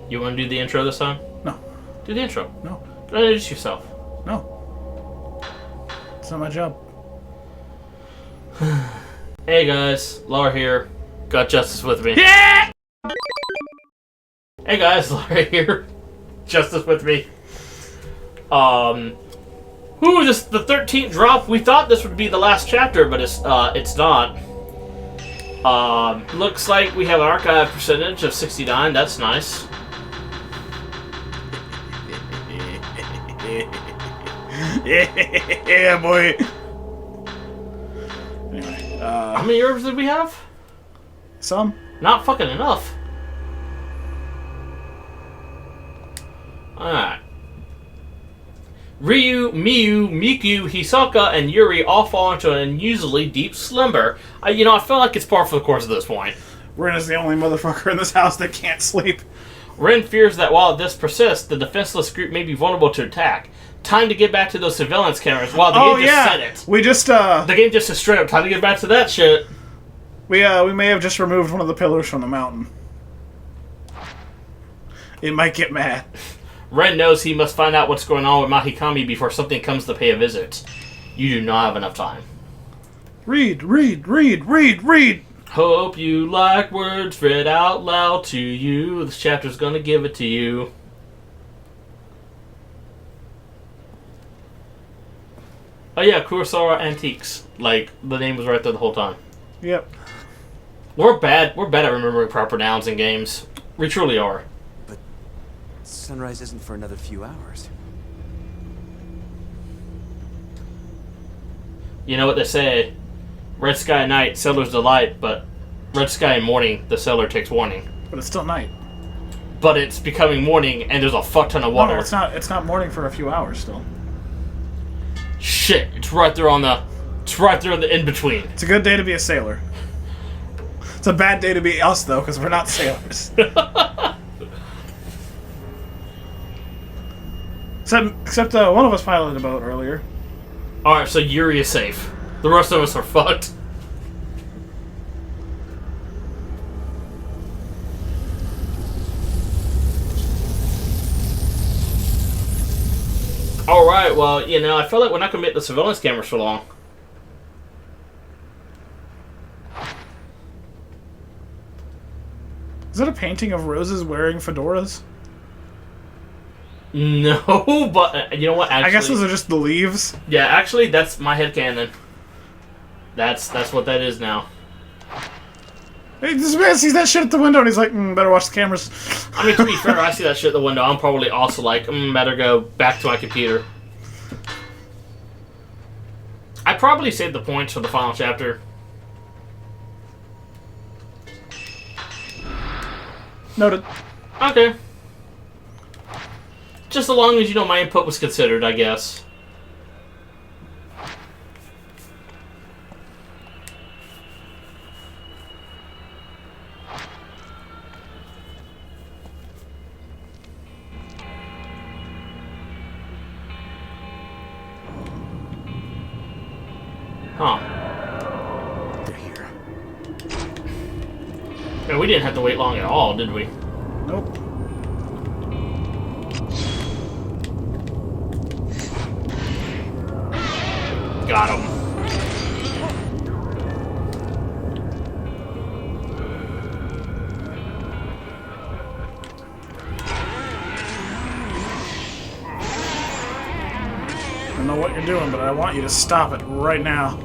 You want to do the intro this time? No. Do the intro. No. Introduce yourself. No. It's not my job. Hey guys, Laura here. Got Justice with me. Yeah! Hey guys, Laura here. Justice with me. This the 13th drop. We thought this would be the last chapter, but it's not. Looks like we have an archive percentage of 69. That's nice. Yeah, boy. Anyway, How many herbs did we have? some. Not fucking enough. Alright. Ryu, Miyu, Miku, Hisoka, and Yuri all fall into an unusually deep slumber. I feel like it's par for the course at this point. Ren is the only motherfucker in this house that can't sleep. Ren fears that while this persists, the defenseless group may be vulnerable to attack. Time to get back to those surveillance cameras. Wow, the game just said it. We just, The game just said straight up, time to get back to that shit. we may have just removed one of the pillars from the mountain. It might get mad. Ren knows he must find out what's going on with Mahikami before something comes to pay a visit. You do not have enough time. Read, read, read, read, read! Hope you like words read out loud to you. This chapter's gonna give it to you. Oh yeah, Kurosawa Antiques. Like, the name was right there the whole time. Yep. We're bad at remembering proper nouns in games. We truly are. But sunrise isn't for another few hours. You know what they say? Red sky at night, sailor's delight, but red sky in morning, the sailor takes warning. But it's still night. But it's becoming morning, and there's a fuck ton of water. No, it's not. It's not morning for a few hours still. Shit, it's right there in the in-between. It's a good day to be a sailor. It's a bad day to be us, though, because we're not sailors. Except one of us piloted a boat earlier. Alright, so Yuri is safe. The rest of us are fucked. Alright, well, I feel like we're not going to make the surveillance cameras for long. Is that a painting of roses wearing fedoras? No, but you know what? Actually, I guess those are just the leaves. Yeah, actually, that's my headcanon. That's what that is now. Hey, this man sees that shit at the window and he's like, better watch the cameras. I mean, to be fair, I see that shit at the window. I'm probably also like, better go back to my computer. I probably saved the points for the final chapter. Noted. Okay. Just as long as, my input was considered, I guess. Huh. They're here. Man, we didn't have to wait long at all, did we? Nope. Got him. I don't know what you're doing, but I want you to stop it right now.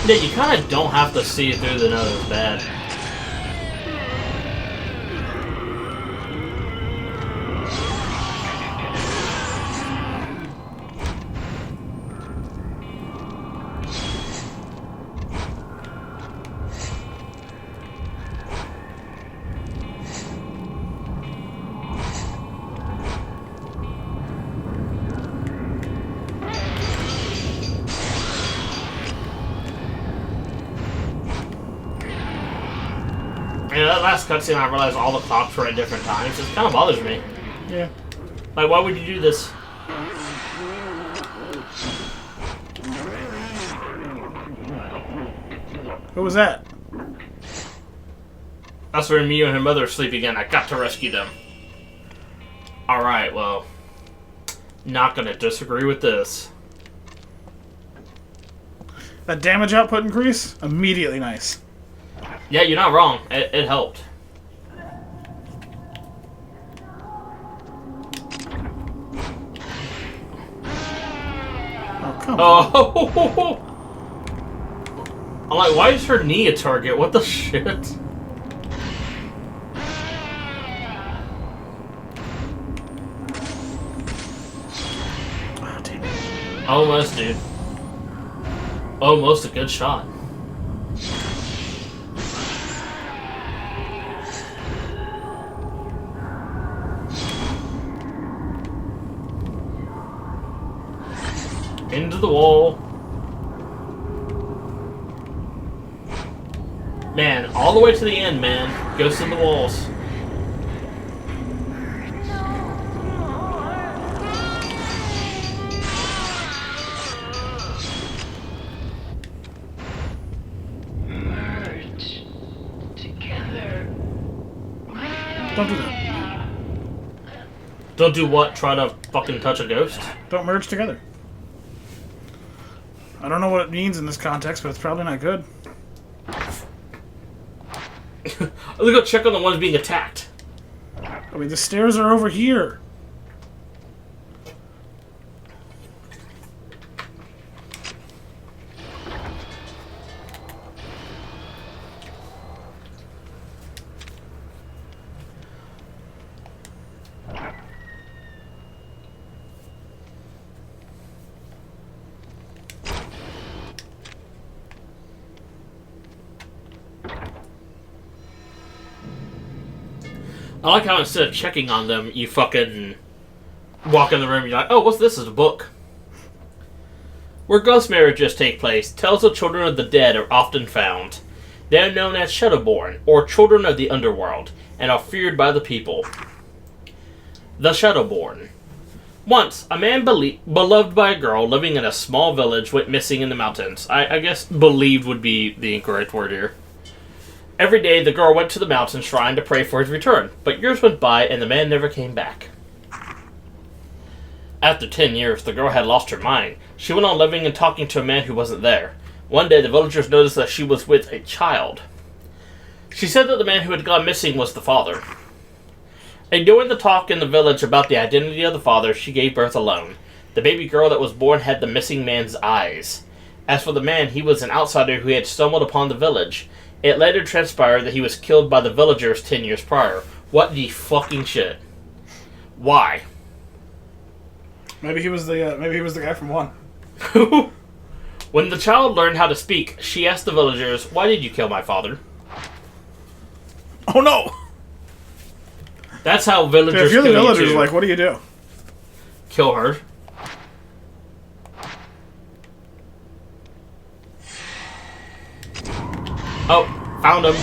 Yeah, you kind of don't have to see it through the nose. It's bad. That last cutscene, I realized all the clocks were at different times. It kind of bothers me. Yeah. Like, why would you do this? Who was that? That's where Miyu and her mother are sleeping again. I got to rescue them. Alright, well. Not gonna disagree with this. That damage output increase? Immediately nice. Yeah, you're not wrong. It helped. Oh, come on. Oh! I'm like, why is her knee a target? What the shit? Oh, damn it. Almost, dude. Almost a good shot. Into the wall. Man, all the way to the end, man. Goes to the walls. Merge together. Don't do that. Don't do what? Try to fucking touch a ghost? Don't merge together. I don't know what it means in this context, but it's probably not good. Let's go check on the ones being attacked. I mean, the stairs are over here. I like how instead of checking on them, you fucking walk in the room and you're like, oh, what's this? It's a book. Where ghost marriages take place, tales of children of the dead are often found. They are known as Shadowborn, or children of the underworld, and are feared by the people. The Shadowborn. Once, a man beloved by a girl living in a small village went missing in the mountains. I guess believed would be the incorrect word here. Every day, the girl went to the mountain shrine to pray for his return, but years went by and the man never came back. After 10 years, the girl had lost her mind. She went on living and talking to a man who wasn't there. One day, the villagers noticed that she was with a child. She said that the man who had gone missing was the father. And during the talk in the village about the identity of the father, she gave birth alone. The baby girl that was born had the missing man's eyes. As for the man, he was an outsider who had stumbled upon the village. It later transpired that he was killed by the villagers 10 years prior. What the fucking shit? Why? Maybe he was the guy from 1. When the child learned how to speak, she asked the villagers, "Why did you kill my father?" Oh no! That's how villagers If you're the kill you villagers, too. like, what do you do? Kill her. Oh, found him.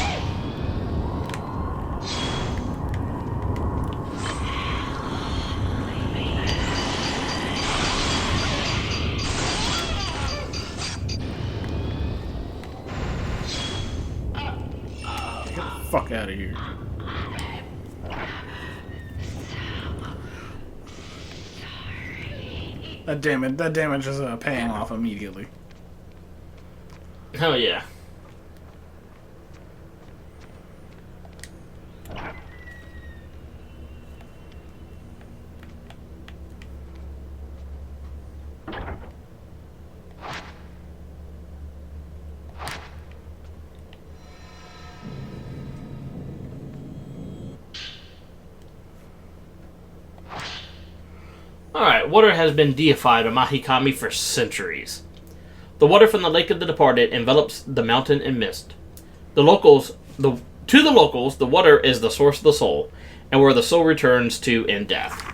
Get the fuck out of here. That damage is paying off immediately. Hell yeah. Alright, water has been deified by Mahikami for centuries. The water from the Lake of the Departed envelops the mountain in mist. To the locals, the water is the source of the soul, and where the soul returns to in death.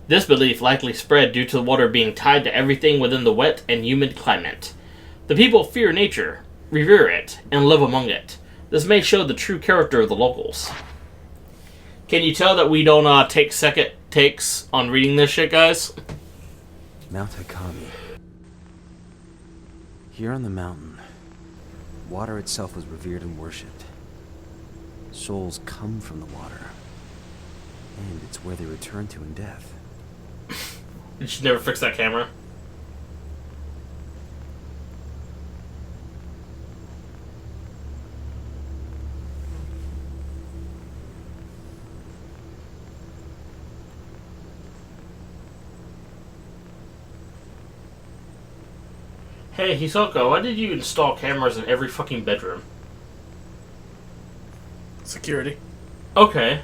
This belief likely spread due to the water being tied to everything within the wet and humid climate. The people fear nature, revere it, and live among it. This may show the true character of the locals. Can you tell that we don't take second takes on reading this shit, guys? Mount Hakami. Here on the mountain, water itself was revered and worshipped. Souls come from the water. And it's where they return to in death. You should never fix that camera. Hey, Hisoka, why did you install cameras in every fucking bedroom? Security. Okay.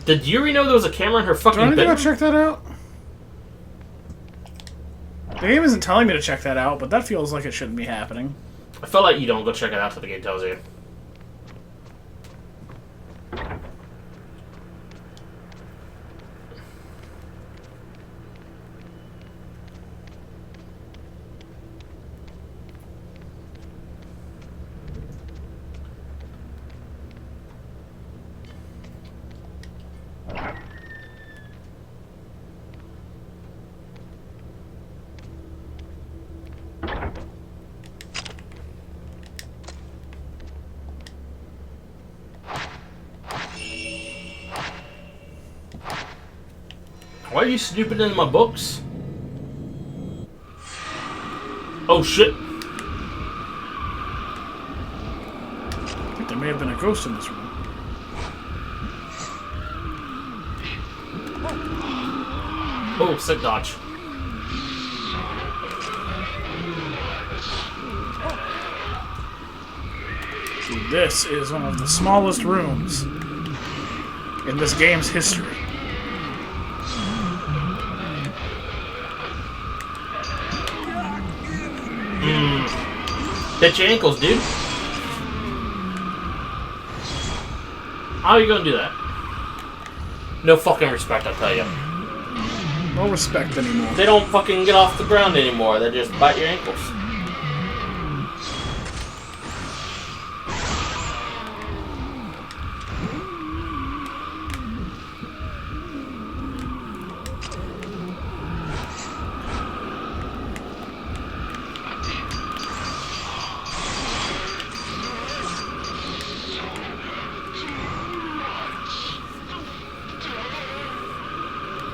Did Yuri know there was a camera in her fucking Do I need to bedroom? go check that out? The game isn't telling me to check that out, but that feels like it shouldn't be happening. I feel like you don't go check it out till the game tells you. Why are you snooping into my books? Oh shit. I think there may have been a ghost in this room. Oh, sick dodge. Dude, this is one of the smallest rooms in this game's history. Hit your ankles, dude. How are you gonna do that? No fucking respect, I tell you. No respect anymore. They don't fucking get off the ground anymore. They just bite your ankles.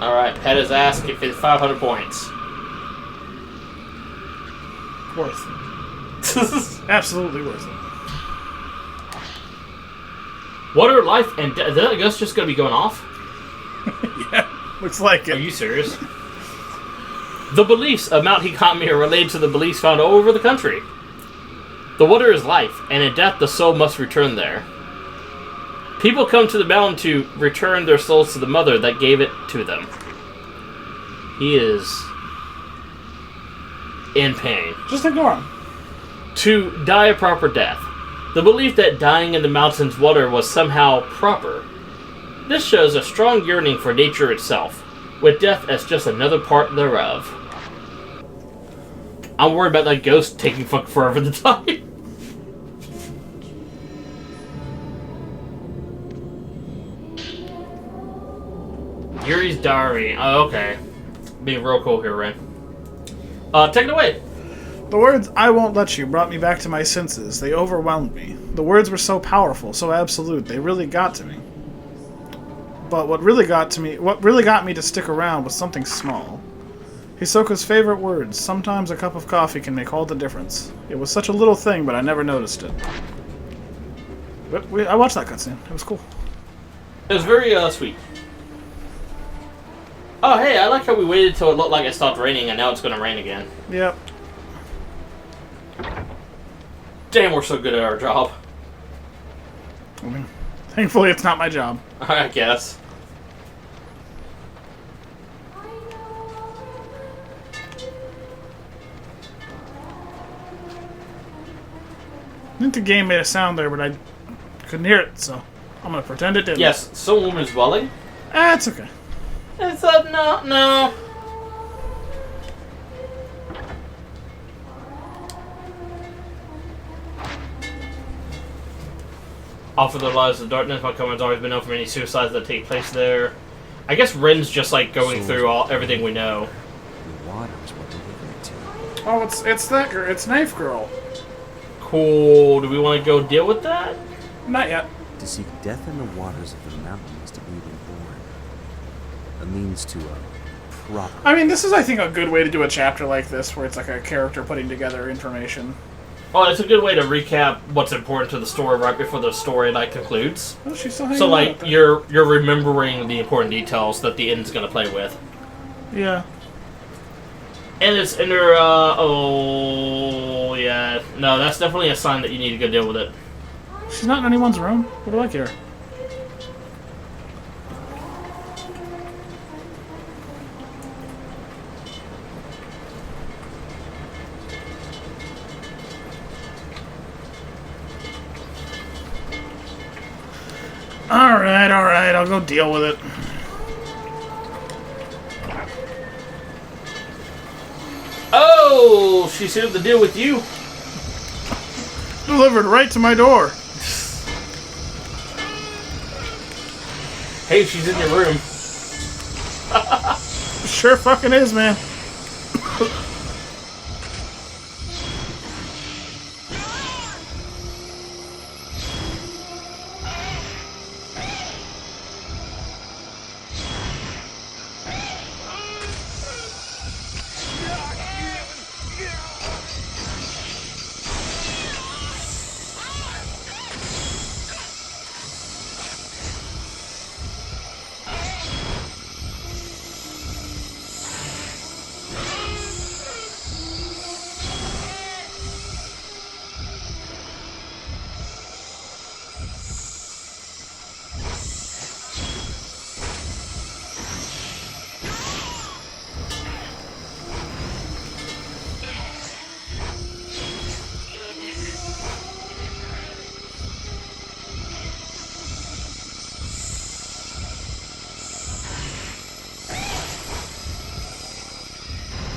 Alright, pet his ass, get 500 points. Worth it. Absolutely worth it. What are life and death? Is that ghost just gonna be going off? Yeah, looks like Are it. you serious? The beliefs of Mount Hikami are related to the beliefs found all over the country. The water is life, and in death the soul must return there. People come to the mountain to return their souls to the mother that gave it to them. He is in pain. Just ignore him. To die a proper death. The belief that dying in the mountain's water was somehow proper. This shows a strong yearning for nature itself, with death as just another part thereof. I'm worried about that ghost taking fucking forever to die. Yuri's diary. Oh, okay. Being real cool here, Ren. Take it away. The words, "I won't let you," brought me back to my senses. They overwhelmed me. The words were so powerful, so absolute, they really got to me. But what really got me to stick around was something small. Hisoka's favorite words, "Sometimes a cup of coffee can make all the difference." It was such a little thing, but I never noticed it. I watched that cutscene. It was cool. It was very, sweet. Oh, hey, I like how we waited till it looked like it stopped raining and now it's gonna rain again. Yep. Damn, we're so good at our job. I mean, thankfully it's not my job. I guess. I think the game made a sound there, but I couldn't hear it, so I'm gonna pretend it didn't. Yes, some woman's welling. Ah, it's okay. It's a no. Offer their lives to darkness. My command's always been known for many suicides that take place there. I guess Ren's just like going through everything we know. The water is what delivered it to. Oh, it's that girl. It's Knife Girl. Cool. Do we want to go deal with that? Not yet. To seek death in the waters of the mountain is to be reborn. A means to a proper. I mean, this is, I think, a good way to do a chapter like this, where it's like a character putting together information. Oh, it's a good way to recap what's important to the story right before the story concludes. Oh, she's still hanging So, out like, there. you're remembering the important details that the end's gonna play with. Yeah. And it's in her, oh, yeah. No, that's definitely a sign that you need to go deal with it. She's not in anyone's room. What do I care? Alright, I'll go deal with it. Oh, she sealed the deal with you. Delivered right to my door. Hey, she's in your room. Sure fucking is, man.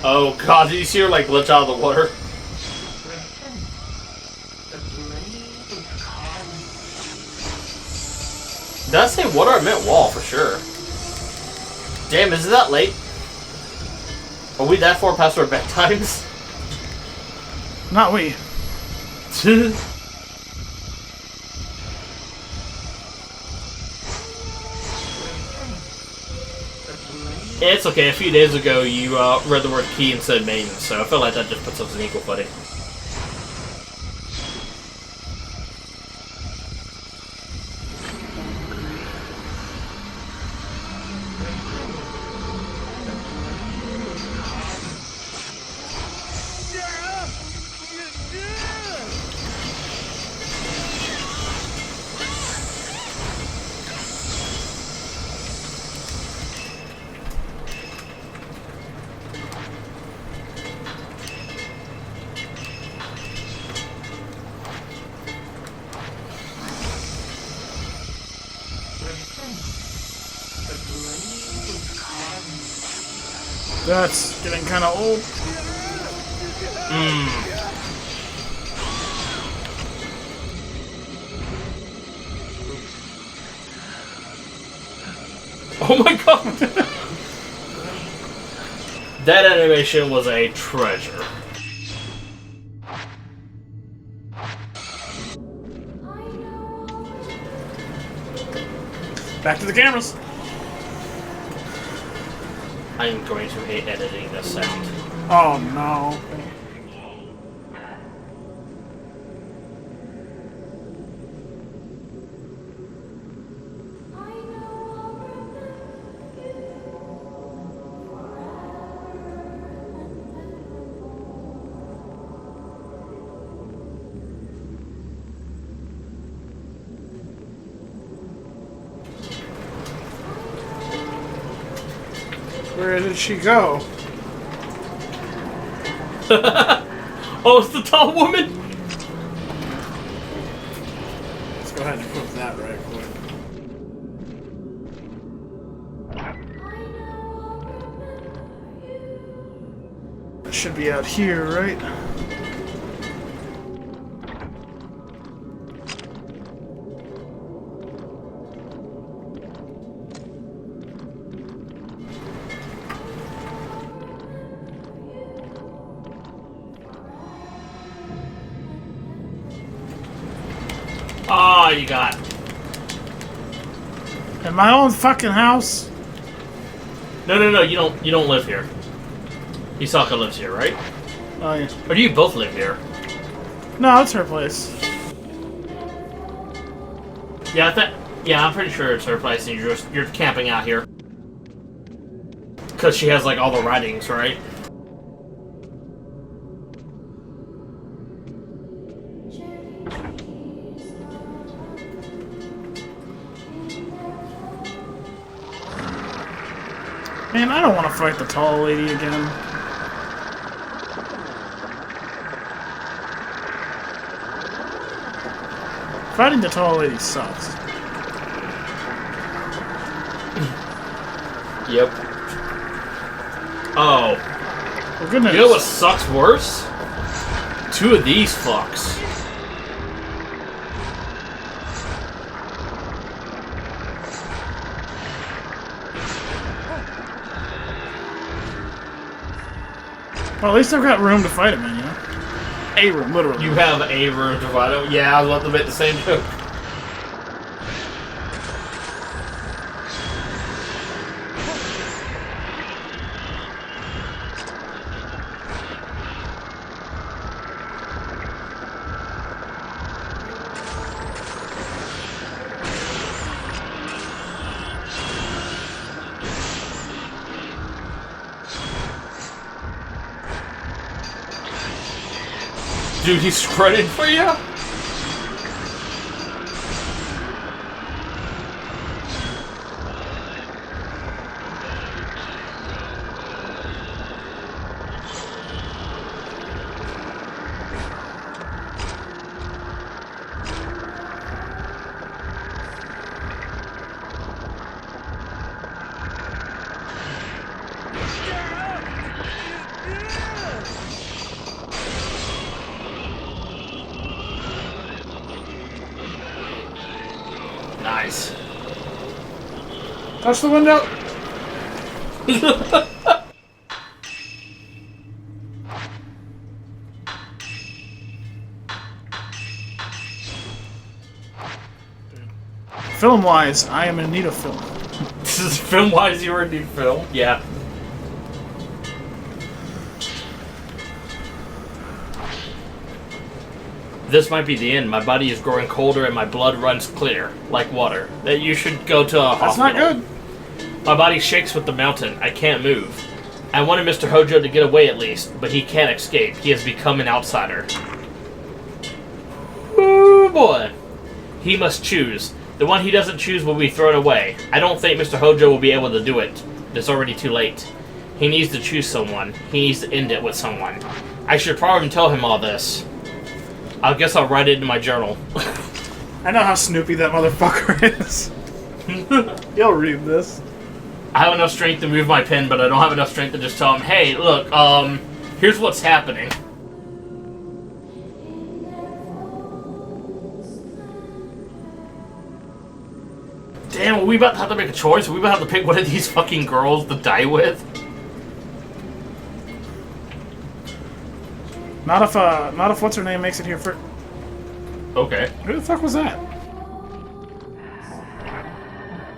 Oh god, did you see her like glitch out of the water? Did I say water? I meant wall for sure. Damn, is it that late? Are we that far past our bedtimes? Not we. It's okay, a few days ago you read the word key and said maiden, so I feel like that just puts us in equal footing. That's getting kind of old. Oh my god! That animation was a treasure. Back to the cameras. I'm going to hate editing this sound. Oh no. Where did she go? Oh, it's the tall woman! Let's go ahead and equip that right quick. It should be out here, right? Oh, you got. In my own fucking house? No, you don't live here. Hisaka lives here, right? Oh, yeah. Or do you both live here? No, it's her place. Yeah, I'm pretty sure it's her place, and you're camping out here. Because she has, like, all the writings, right? Man, I don't want to fight the tall lady again. Fighting the tall lady sucks. Yep. Oh. Well, goodness. You know what sucks worse? Two of these fucks. Well, at least I've got room to fight him in, you know? A room, literally. You have a room to fight him. Yeah, I was about to make the same joke. Dude, he's spreading for you? Nice. Touch the window! Film-wise, I am in need of film. This is film-wise, you already need film? Yeah. This might be the end. My body is growing colder and my blood runs clear, like water. That you should go to a hospital. That's not good. My body shakes with the mountain. I can't move. I wanted Mr. Hojo to get away at least, but he can't escape. He has become an outsider. Ooh, boy. He must choose. The one he doesn't choose will be thrown away. I don't think Mr. Hojo will be able to do it. It's already too late. He needs to choose someone. He needs to end it with someone. I should probably tell him all this. I guess I'll write it in my journal. I know how snoopy that motherfucker is. You'll read this. I have enough strength to move my pen, but I don't have enough strength to just tell him, hey, look, here's what's happening. Damn, are we about to have to make a choice? Are we about to have to pick one of these fucking girls to die with? Not if what's her name makes it here first. Okay. Who the fuck was that?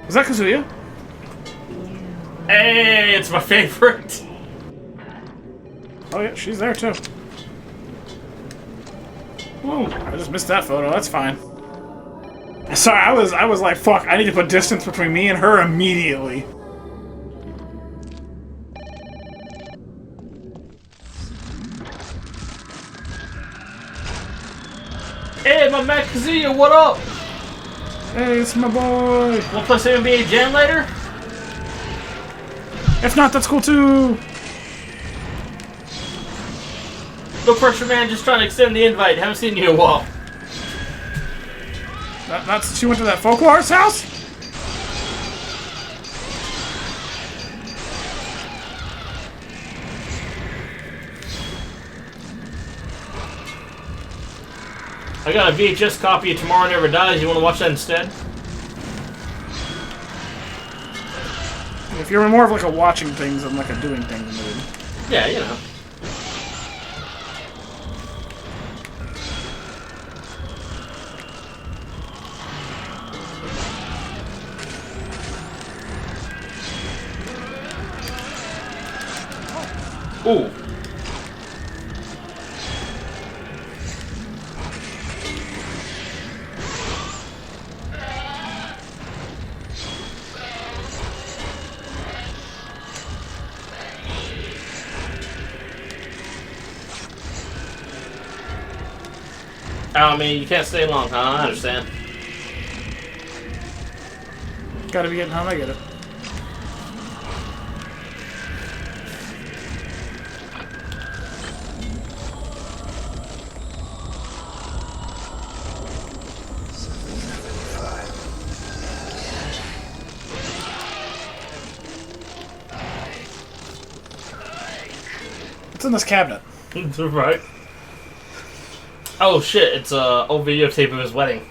Was that Kazuya? Hey, it's my favorite. Oh yeah, she's there too. Whoa, I just missed that photo. That's fine. Sorry, I was like, fuck, I need to put distance between me and her immediately. Hey, my man Kazuya, what up? Hey, it's my boy. Wanna play some NBA Jam later? If not, that's cool too. No pressure, man. Just trying to extend the invite. Haven't seen you in a while. That's she went to that folklore's house? I got a VHS copy of Tomorrow Never Dies. You want to watch that instead? If you're more of like a watching things than like a doing things mood. Yeah, you know. Ooh. I mean, you can't stay long, huh? I understand. Gotta be getting home, I get it. What's in this cabinet? Right. Oh shit! It's a old videotape of his wedding.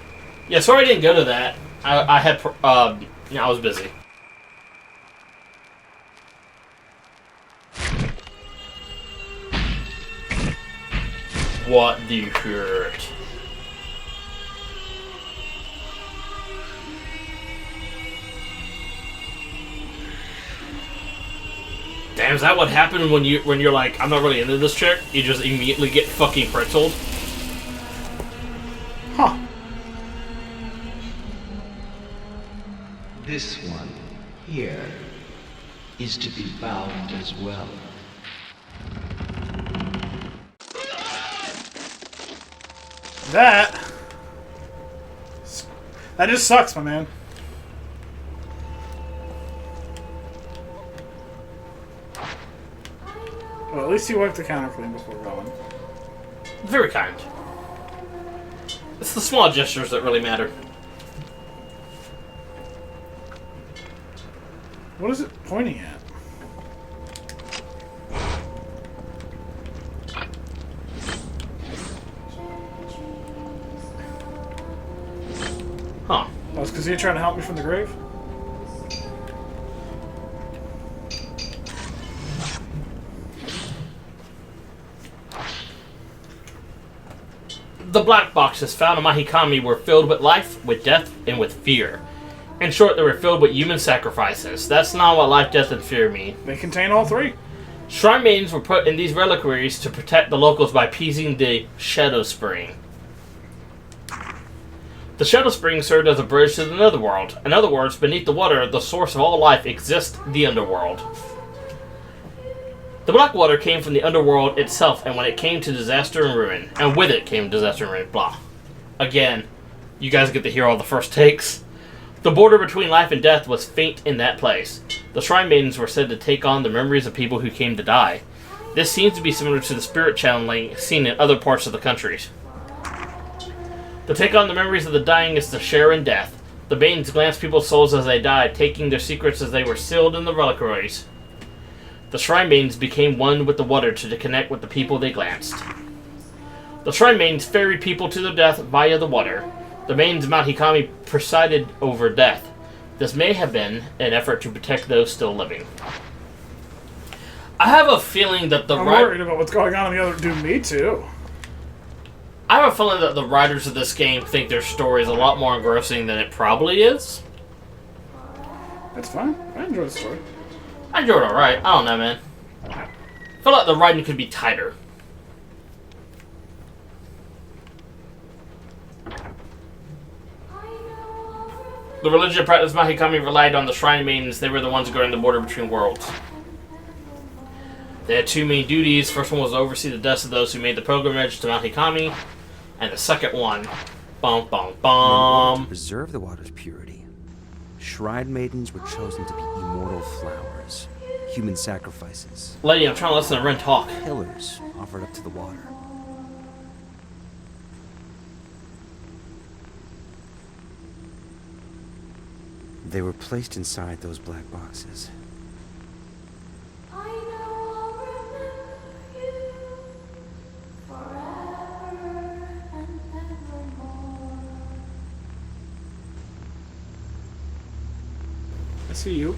Yeah, sorry I didn't go to that. I had I was busy. What the shirt? Damn, is that what happened when you're like, I'm not really into this chick? You just immediately get fucking pretzeled? Huh. This one here is to be bound as well. That just sucks, my man. Well, at least you wiped the counter clean before going. Very kind. It's the small gestures that really matter. What is it pointing at? Huh. Oh, it's because you're trying to help me from the grave? The black boxes found in Mahikami were filled with life, with death, and with fear. In short, they were filled with human sacrifices. That's not what life, death, and fear mean. They contain all three. Shrine maidens were put in these reliquaries to protect the locals by appeasing the Shadow Spring. The Shadow Spring served as a bridge to the Netherworld. In other words, beneath the water, the source of all life exists, the Underworld. The black water came from the Underworld itself, and when it came to disaster and ruin, and with it came disaster and ruin, blah. Again, you guys get to hear all the first takes. The border between life and death was faint in that place. The Shrine Maidens were said to take on the memories of people who came to die. This seems to be similar to the spirit channeling seen in other parts of the countries. To take on the memories of the dying is to share in death. The Maidens glanced people's souls as they died, taking their secrets as they were sealed in the reliquaries. The Shrine Maidens became one with the water to connect with the people they glanced. The Shrine Maidens ferried people to their death via the water. The Maidens of Mount Hikami presided over death. This may have been an effort to protect those still living. I have a feeling that I'm worried about what's going on in the other... Dude, me too. I have a feeling that the writers of this game think their story is a lot more engrossing than it probably is. That's fine. I enjoy the story. I enjoyed it alright. I don't know, man. I feel like the writing could be tighter. The religion practiced Mahikami relied on the Shrine Maidens. They were the ones guarding the border between worlds. They had two main duties. First one was to oversee the deaths of those who made the pilgrimage to Mount Hikami. And the second one... Bum, bum, bum. To preserve the water's purity, Shrine Maidens were chosen to be immortal flowers, human sacrifices. Lady, I'm trying to listen to Ren talk. Pillars offered up to the water. They were placed inside those black boxes. I see you.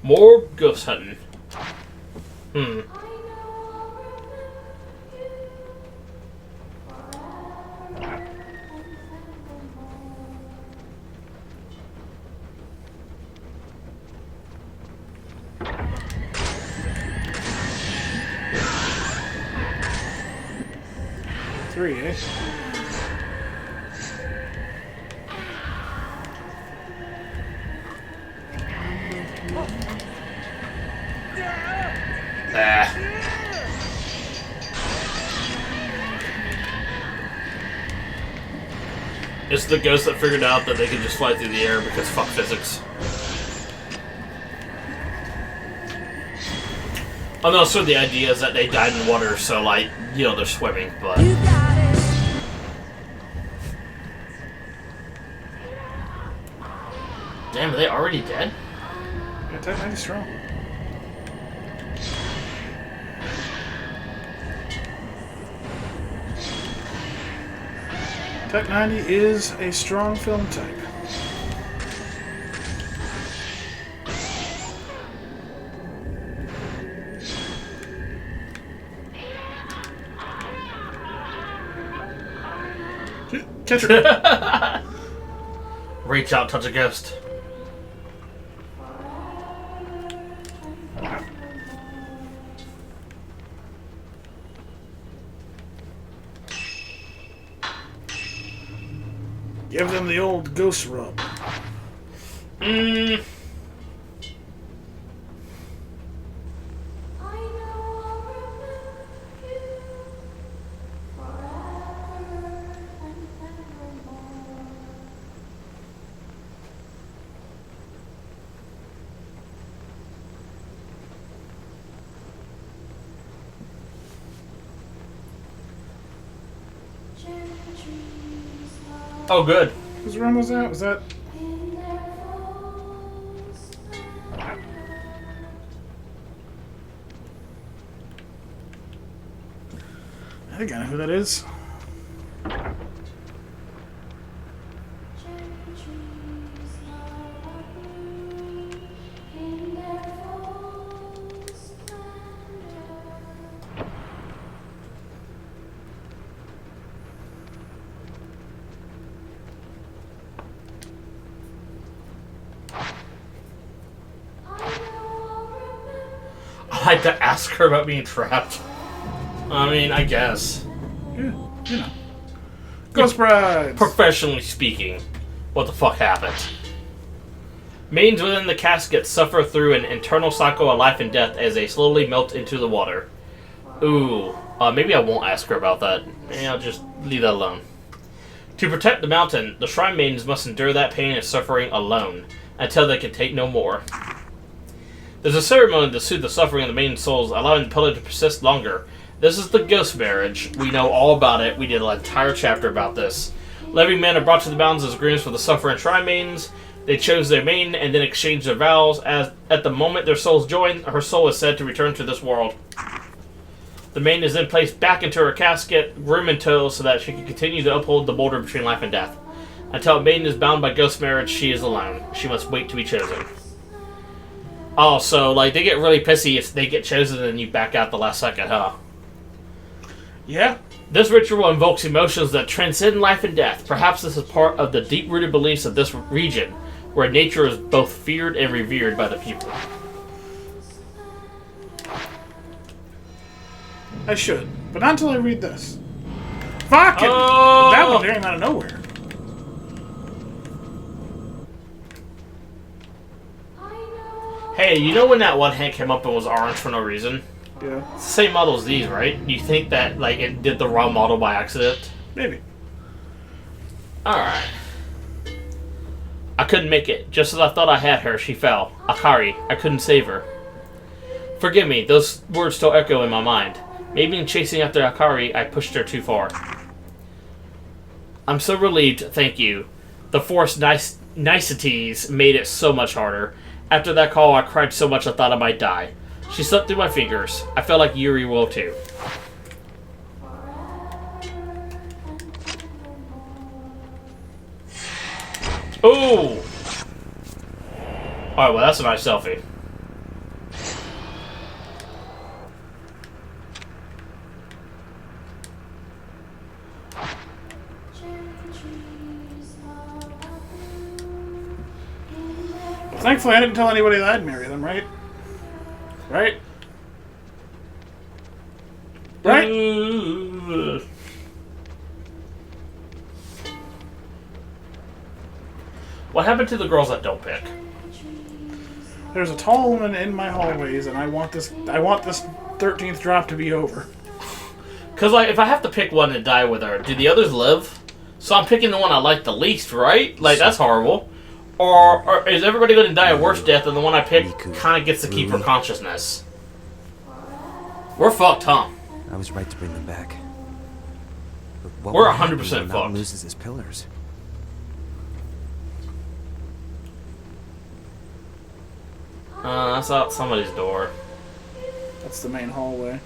More ghost hunting. 3, eh? Ah. It's the ghost that figured out that they could just fly through the air because fuck physics. Oh no, so the idea is that they died in water, so like, you know, they're swimming, but... Damn, are they already dead? Yeah, Type 90 strong. Type 90 is a strong film type. Catch her. Reach out, touch a ghost. Give them the old ghost rub. Mmm. Oh, good. Whose room was that? Was that... I think I know who that is. I had to ask her about being trapped. I mean, I guess. Yeah, you know. Ghost Brides! Professionally speaking, what the fuck happened? Maidens within the casket suffer through an internal cycle of life and death as they slowly melt into the water. Ooh, maybe I won't ask her about that. Maybe I'll just leave that alone. To protect the mountain, the Shrine Maidens must endure that pain and suffering alone, until they can take no more. There's a ceremony to soothe the suffering of the maiden souls, allowing the pillar to persist longer. This is the ghost marriage. We know all about it. We did an entire chapter about this. Living men are brought to the mountains as agreements for the suffering Shrine Maidens. They chose their maiden and then exchanged their vows. As at the moment their souls join, her soul is said to return to this world. The maiden is then placed back into her casket, room in tow, so that she can continue to uphold the border between life and death. Until a maiden is bound by ghost marriage, she is alone. She must wait to be chosen. Oh, so, like, they get really pissy if they get chosen and you back out the last second, huh? Yeah. This ritual invokes emotions that transcend life and death. Perhaps this is part of the deep-rooted beliefs of this region, where nature is both feared and revered by the people. I should, but not until I read this. Fuck it! Oh! That one came out of nowhere. Hey, you know when that one hand came up and was orange for no reason? Yeah. It's the same model as these, right? You think that, like, it did the wrong model by accident? Maybe. Alright. I couldn't make it. Just as I thought I had her, she fell. Akari. I couldn't save her. Forgive me, those words still echo in my mind. Maybe in chasing after Akari, I pushed her too far. I'm so relieved, thank you. The forced niceties made it so much harder. After that call, I cried so much I thought I might die. She slipped through my fingers. I felt like Yuri will too. Ooh! Alright, well that's a nice selfie. Thankfully, I didn't tell anybody that I'd marry them, right? Right? Right? What happened to the girls that don't pick? There's a tall woman in my hallways, and I want this 13th drop to be over. Because, like, if I have to pick one and die with her, do the others live? So I'm picking the one I like the least, right? Like, that's horrible. Or is everybody going to die a worse death than the one I pick kind of gets to keep her consciousness? We're fucked, huh? I was right to bring them back. But what We're will happen 100% when the mountain fucked. loses its pillars? That's out somebody's door. That's the main hallway.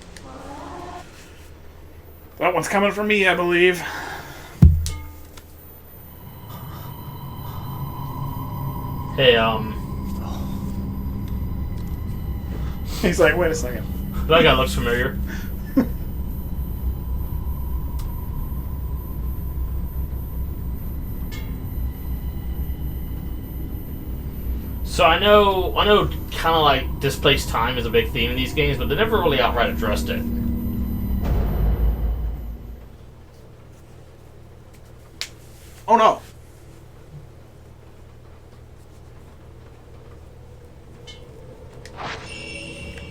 That one's coming for me, I believe. Hey, He's like, wait a second. that guy looks familiar. So I know, kind of like displaced time is a big theme in these games, but they never really outright addressed it. Oh no!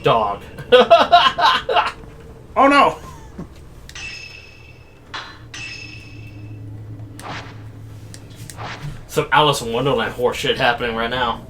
Dog. Oh no! Some Alice in Wonderland horse shit happening right now.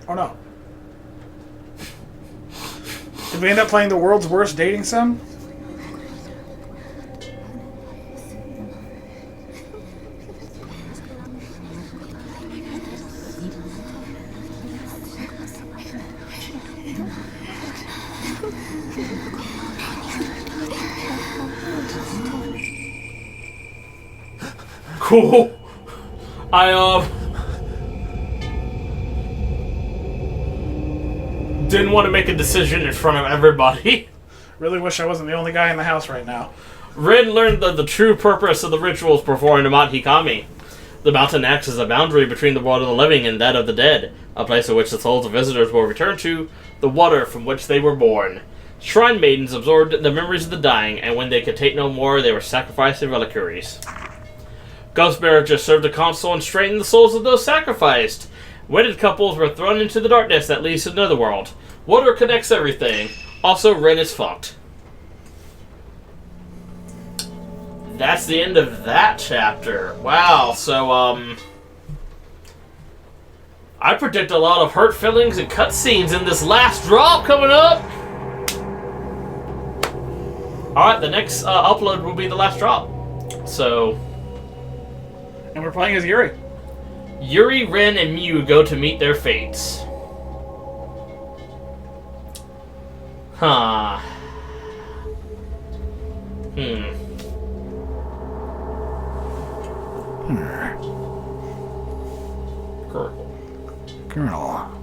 Oh no. Did we end up playing the world's worst dating sim? Cool. Didn't want to make a decision in front of everybody. Really wish I wasn't the only guy in the house right now. Rin learned the true purpose of the rituals performed in Mount Hikami. The mountain acts as a boundary between the world of the living and that of the dead, a place in which the souls of visitors will return to, the water from which they were born. Shrine maidens absorbed the memories of the dying, and when they could take no more, they were sacrificed in reliquaries. Ghost just served a console and straightened the souls of those sacrificed. Wedded couples were thrown into the darkness that leads to the netherworld. Water connects everything. Also, Ren is fucked. That's the end of that chapter. Wow, so, I predict a lot of hurt feelings and cutscenes in this last drop coming up. Alright, the next upload will be the last drop. So... And we're playing as Yuri. Yuri, Ren, and Mew go to meet their fates. Huh. Colonel.